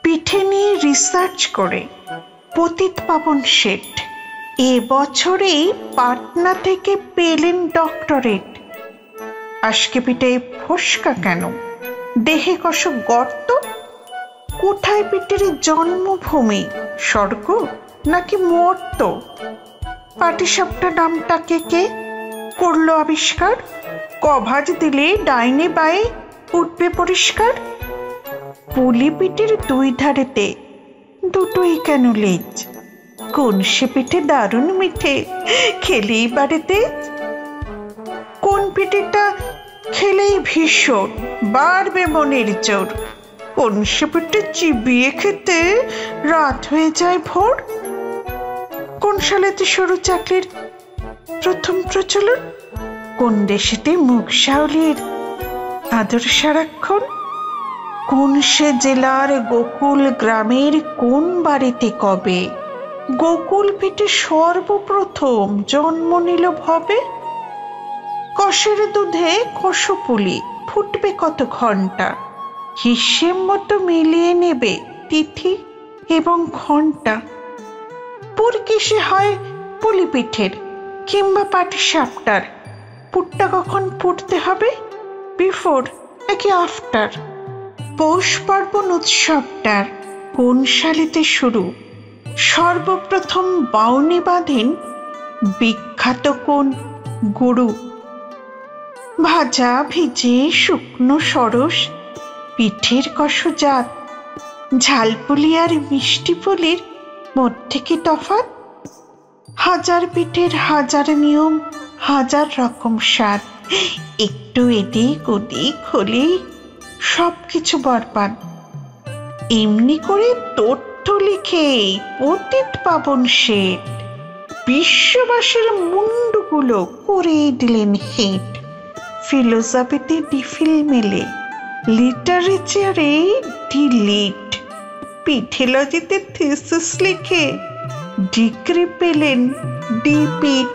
পিঠে নিয়ে রিসার্চ করে পতিত পাবন শেঠ এবছরেই পাটনা থেকে পেলেন ডক্টরেট। আজকে পিঠে ফসকা কেন? দেহে কষ গর্ত? কোথায় পিঠের জন্মভূমি? স্বর্গ নাকি মর্ত? পাটিসাপটা নামটাকে কে করলো আবিষ্কার? কভাজ দিলে ডাইনে বায়ে উঠবে পরিষ্কার। পুলি পিঠের দুই ধারেতে দুটোই কেন লেজ? কোন সে পিঠে দারুণ মিঠে, খেলেই বাড়িতে? কোন পিঠেটা খেলেই ভীষণ বাড়বে মনের জোর? কোন সে পিঠে চিবিয়ে খেতে রাত হয়ে যায় ভোর? কোন সালেতে সরু চাকরির প্রথম প্রচলন? কোন দেশেতে মুখ সাউলির আদর সারাক্ষণ? কোন সে জেলার গোকুল গ্রামের কোন বাড়িতে কবে গোকুল পিঠে সর্বপ্রথম জন্ম নিল ভবে? কষের দুধে কষপুলি ফুটবে কত ঘন্টা, হিসেব মতো মিলিয়ে নেবে তিথি এবং ঘন্টা। পুর কিসে হয় পুলি পিঠের কিংবা পাটিসাপটার? পুরটা কখন পুড়তে হবে, বিফোর নাকি আফটার? পৌষ পার্বণ উৎসবটার কোন সালেতে শুরু? সর্বপ্রথম বাউনি বাঁধেন বিখ্যাত কোন গুরু? ভাজা ভিজে শুকনো সরস পিঠের কষজাত, ঝালপুলি আর মিষ্টি পুলির মধ্যে কি তফাৎ? হাজার পিঠের হাজার নিয়ম, হাজার রকম স্বাদ, একটু এদিক ওদিক হলেই সবকিছু বরবাদ। এমনি করে তথ্য লিখে পতিত পাবন শেঠ বিশ্ববাসীর মুন্ডুগুলো করে দিলেন হেঁট। ফিলোসফিতে ডিফিল মেলে, লিটারেচারে ডিলিট, পিঠেলজিতে থিসিস লিখে ডিগ্রি পেলেন ডিপিট।